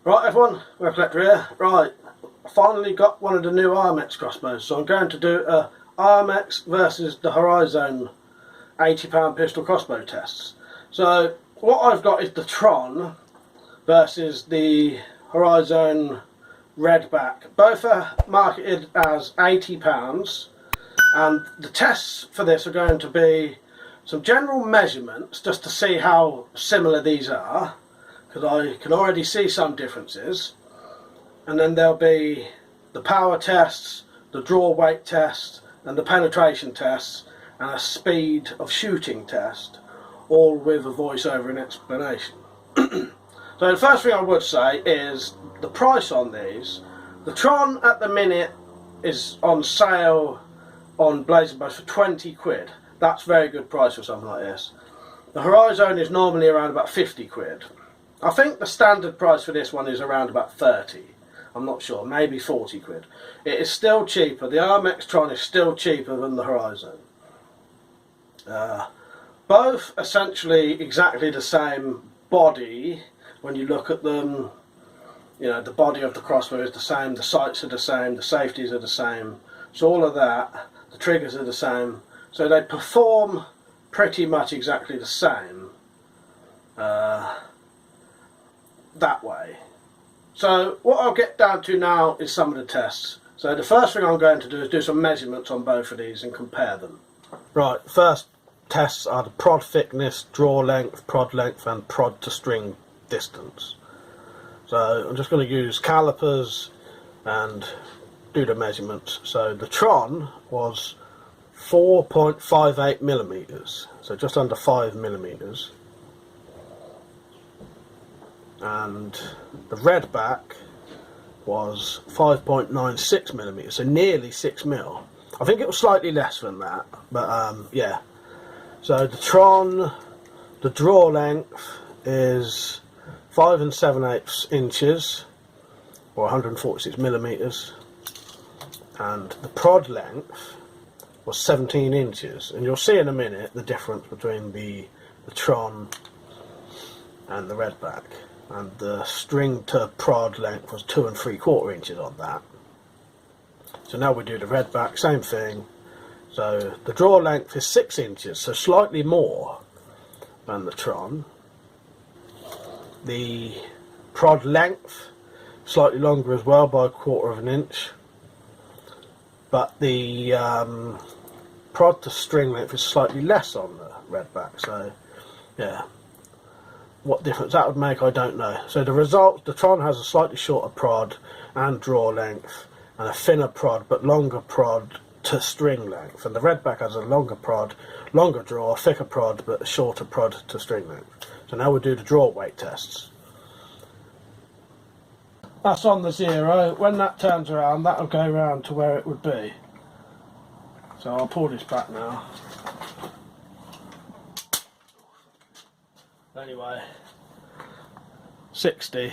Right everyone, WeaponCollector here. Right, I finally got one of the new Armex crossbows, so I'm going to do a Armex versus the Horizone 80lb pistol crossbow tests. So what I've got is the Tron versus the Horizone Redback. Both are marketed as £80, and the tests for this are going to be some general measurements just to see how similar these are, because I can already see some differences, and then there'll be the power tests, the draw weight test, and the penetration tests, and a speed of shooting test, all with a voiceover and explanation. So the first thing I would say is the price on these. The Tron at the minute is on sale on Blazing Bows for 20 quid. That's a very good price for something like this. The Horizone is normally around about 50 quid. I think the standard price for this one is around about 30. I'm not sure, maybe 40 quid. It is still cheaper. The Armex Tron is still cheaper than the Horizone. Both essentially exactly the same body. When you look at them, you know, the body of the crossbow is the same, the sights are the same, the safeties are the same. So all of that, the triggers are the same. So they perform pretty much exactly the same that way. So what I'll get down to now is some of the tests. So the first thing I'm going to do is do some measurements on both of these and compare them. Right, first tests are the prod thickness, draw length, and prod to string distance. So I'm just going to use calipers and do the measurements. So the Tron was 4.58 millimeters, so just under 5 millimeters, and the Redback was 5.96 millimeters, so nearly 6 mil. I think it was slightly less than that, but yeah. So the Tron, the draw length is 5 7/8 inches, or 146 millimeters, and the prod length was 17 inches, and you'll see in a minute the difference between the Tron and the Redback. And the string to prod length was 2 3/4 inches on that. So now we do the Redback, same thing. So the draw length is 6 inches, so slightly more than the Tron. The prod length slightly longer as well by 1/4 of an inch, but the prod to string length is slightly less on the Redback. So yeah, what difference that would make I don't know. So the results, the Tron has a slightly shorter prod and draw length, and a thinner prod but longer prod to string length, and the Redback has a longer prod, longer draw, thicker prod but a shorter prod to string length. So now we'll do the draw weight tests. That's on the 0. When that turns around, that'll go around to where it would be. So I'll pull this back now. Anyway, 60.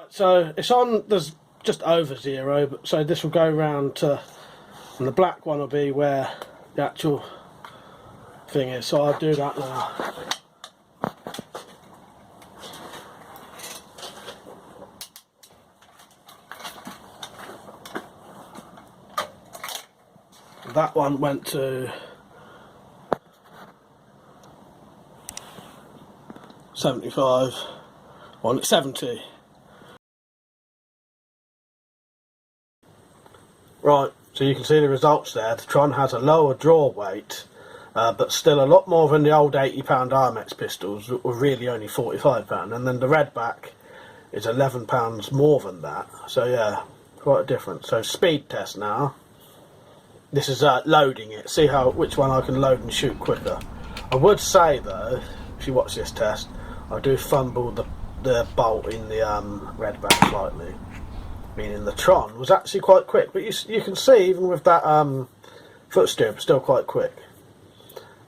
So it's on, there's just over 0, but so this will go round to, and the black one will be where the actual thing is. So I'll do that now. That one went to 75, on 70. Right, so you can see the results there. The Tron has a lower draw weight, but still a lot more than the old £80 Armex pistols that were really only £45, and then the Redback is £11 more than that. So yeah, quite a difference. So speed test now. This is loading it. See which one I can load and shoot quicker. I would say though, if you watch this test, I do fumble the bolt in the Redback slightly. Meaning the Tron was actually quite quick, but you can see even with that foot stirrup, still quite quick.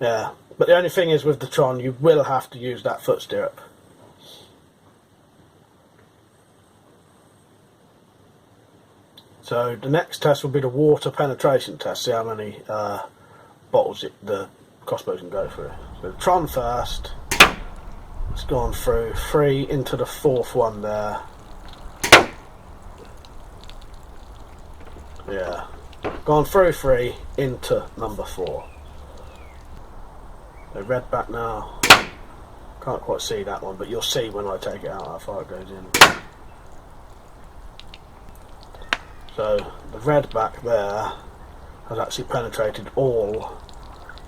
Yeah, but the only thing is with the Tron, you will have to use that foot stirrup. So the next test will be the water penetration test, see how many bottles the crossbows can go through. So the Tron first, it's gone through 3 into the 4th one there. Yeah, gone through 3 into number 4. So Redback now, can't quite see that one, but you'll see when I take it out how far it goes in. So the Redback there has actually penetrated all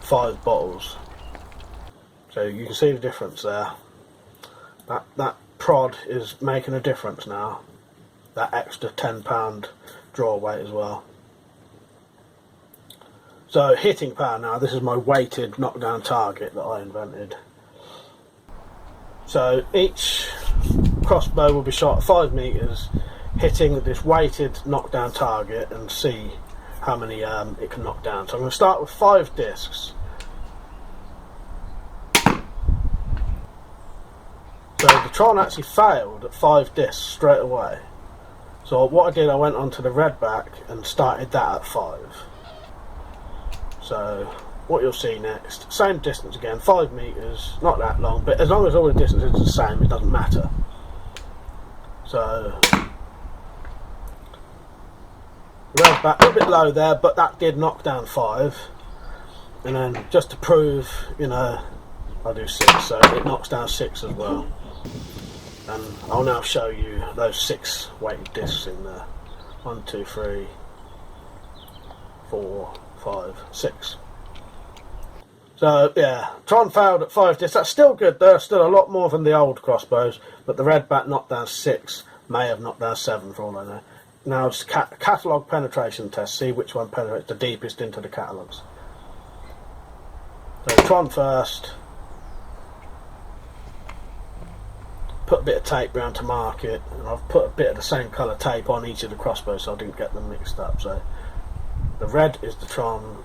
5 bottles. So you can see the difference there. That prod is making a difference now. That extra 10-pound draw weight as well. So hitting power now, this is my weighted knockdown target that I invented. So each crossbow will be shot at 5 meters, hitting this weighted knockdown target, and see how many it can knock down. So I'm going to start with 5 discs. So the Tron actually failed at 5 discs straight away. So what I did, I went onto the Redback and started that at 5. So what you'll see next, same distance again, 5 meters, not that long, but as long as all the distance is the same, it doesn't matter. So Redback a bit low there, but that did knock down 5. And then just to prove, you know, I'll do 6, so it knocks down 6 as well. And I'll now show you those 6 weighted discs in there. 1, 2, 3, 4, 5, 6. So yeah, Tron failed at 5 discs. That's still good. There's still a lot more than the old crossbows, but the Redback knocked down 6, may have knocked down 7 for all I know. Now it's catalogue penetration test. See which one penetrates the deepest into the catalogues. So Tron first. Put a bit of tape round to mark it, and I've put a bit of the same colour tape on each of the crossbows so I didn't get them mixed up. So the red is the Tron,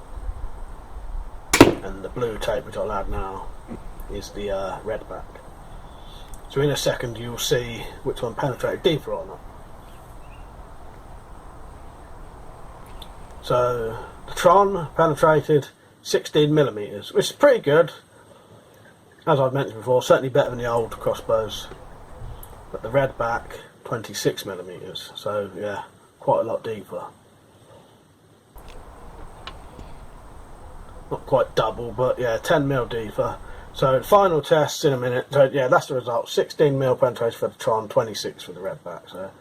and the blue tape which I'll add now is the Redback. So in a second you'll see which one penetrated deeper or not. So the Tron penetrated 16mm, which is pretty good. As I've mentioned before, certainly better than the old crossbows. But the Redback 26mm, so yeah, quite a lot deeper. Not quite double, but yeah, 10mm deeper. So the final tests in a minute. So yeah, that's the result. 16mm penetration for the Tron, 26 for the Redback. So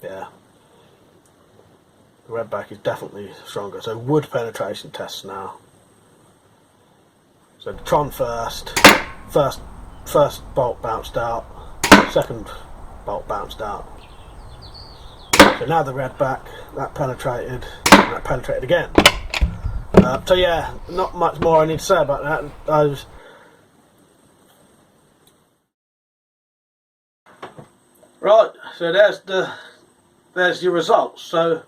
yeah, the Redback is definitely stronger. So wood penetration tests now. So the Tron first bolt bounced out, second bolt bounced out. So now the Redback, that penetrated again. So yeah, not much more I need to say about that. Right, so there's your results. So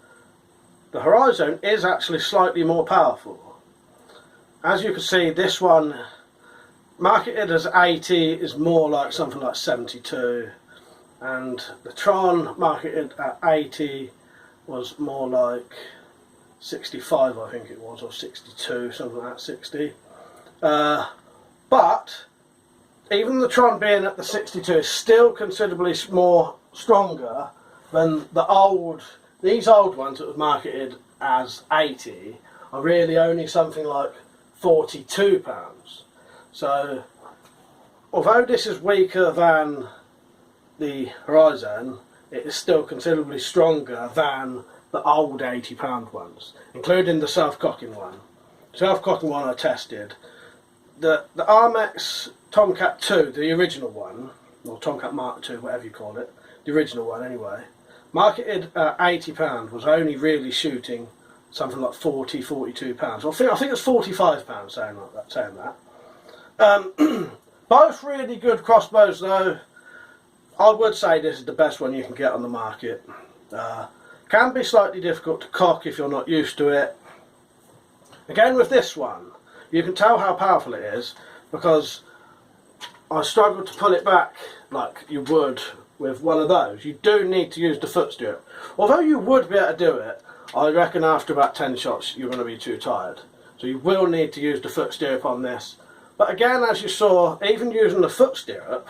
the Horizone is actually slightly more powerful. As you can see, this one marketed as 80 is more like something like 72, and the Tron marketed at 80 was more like 65, I think it was, or 62, something like that, 60. But even the Tron being at the 62 is still considerably more stronger than these old ones that was marketed as 80 are really only something like 42 pounds. So although this is weaker than the Horizone, it is still considerably stronger than the old £80 ones, including the self-cocking one. Self-cocking one I tested. The Armex Tomcat 2, the original one, or Tomcat Mark 2, whatever you call it, the original one anyway, marketed at £80, was only really shooting something like 40, 42 pounds. I think it's 45 pounds, saying that. Both really good crossbows though. I would say this is the best one you can get on the market. Can be slightly difficult to cock if you're not used to it. Again with this one, you can tell how powerful it is because I struggled to pull it back like you would with one of those. You do need to use the foot stirrup. Although you would be able to do it, I reckon after about 10 shots you're going to be too tired. So you will need to use the foot stirrup on this. But again, as you saw, even using the foot stirrup,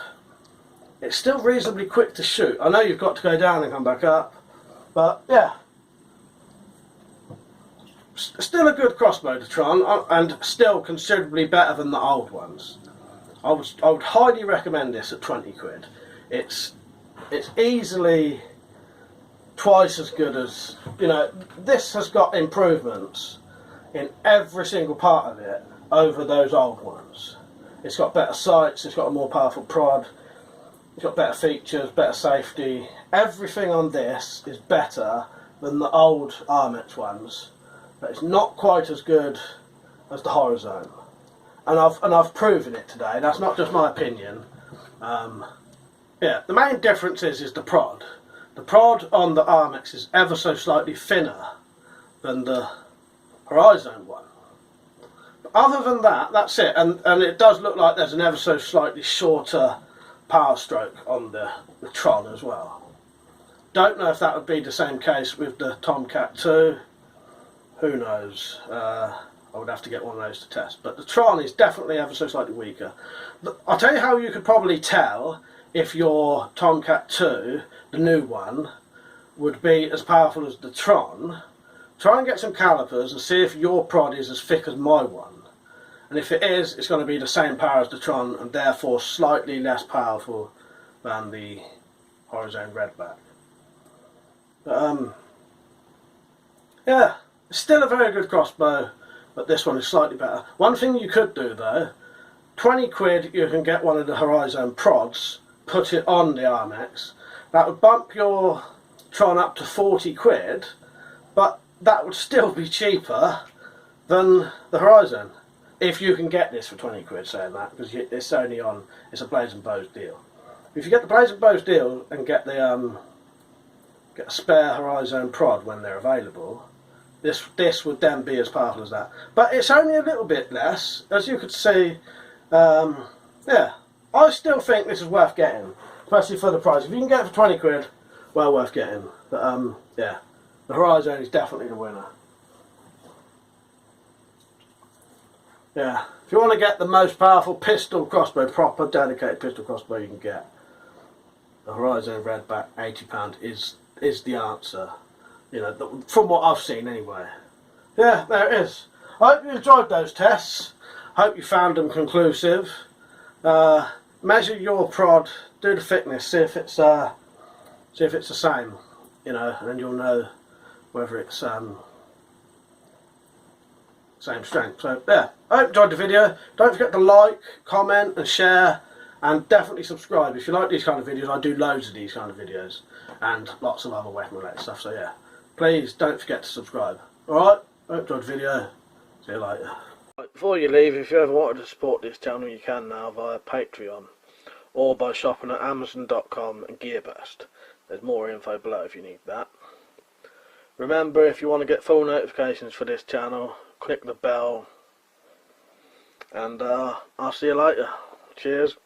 it's still reasonably quick to shoot. I know you've got to go down and come back up, but yeah. Still a good crossbow, the Tron, and still considerably better than the old ones. I would highly recommend this at 20 quid. It's easily twice as good as, you know, this has got improvements in every single part of it over those old ones. It's got better sights, it's got a more powerful prod, it's got better features, better safety. Everything on this is better than the old Armex ones, but it's not quite as good as the Hori-zone. And I've proven it today. That's not just my opinion. Yeah, the main difference is the prod. The prod on the Armex is ever so slightly thinner than the Horizone one. But other than that, that's it. And it does look like there's an ever so slightly shorter power stroke on the Tron as well. Don't know if that would be the same case with the Tomcat 2. Who knows? I would have to get one of those to test. But the Tron is definitely ever so slightly weaker. I'll tell you how you could probably tell if your Tomcat 2, the new one, would be as powerful as the Tron. Try and get some calipers and see if your prod is as thick as my one. And if it is, it's going to be the same power as the Tron and therefore slightly less powerful than the Horizone Redback. But, yeah, it's still a very good crossbow, but this one is slightly better. One thing you could do though, 20 quid you can get one of the Horizone prods, put it on the Armex. That would bump your Tron up to 40 quid, but that would still be cheaper than the Horizone. If you can get this for 20 quid, saying that, because it's only on, it's a Blaze and Bows deal. If you get the Blaze and Bows deal and get the get a spare Horizone prod when they're available, this would then be as powerful as that. But it's only a little bit less, as you could see. Yeah, I still think this is worth getting, especially for the price. If you can get it for 20 quid, well worth getting. But yeah, the Horizone is definitely the winner. Yeah, if you want to get the most powerful pistol crossbow, proper dedicated pistol crossbow you can get, the Horizone Redback £80 is the answer. You know, from what I've seen anyway. Yeah, there it is. I hope you enjoyed those tests. Hope you found them conclusive. Measure your prod, do the thickness, see if it's the same. You know, and then you'll know whether it's same strength. So yeah, I hope you enjoyed the video. Don't forget to like, comment and share, and definitely subscribe if you like these kind of videos. I do loads of these kind of videos and lots of other weapon related stuff, so yeah, please don't forget to subscribe. Alright, I hope you enjoyed the video. See you later. Before you leave, if you ever wanted to support this channel, you can now via Patreon or by shopping at Amazon.com and Gearbest. There's more info below if you need that. Remember, if you want to get full notifications for this channel, click the bell, and I'll see you later. Cheers.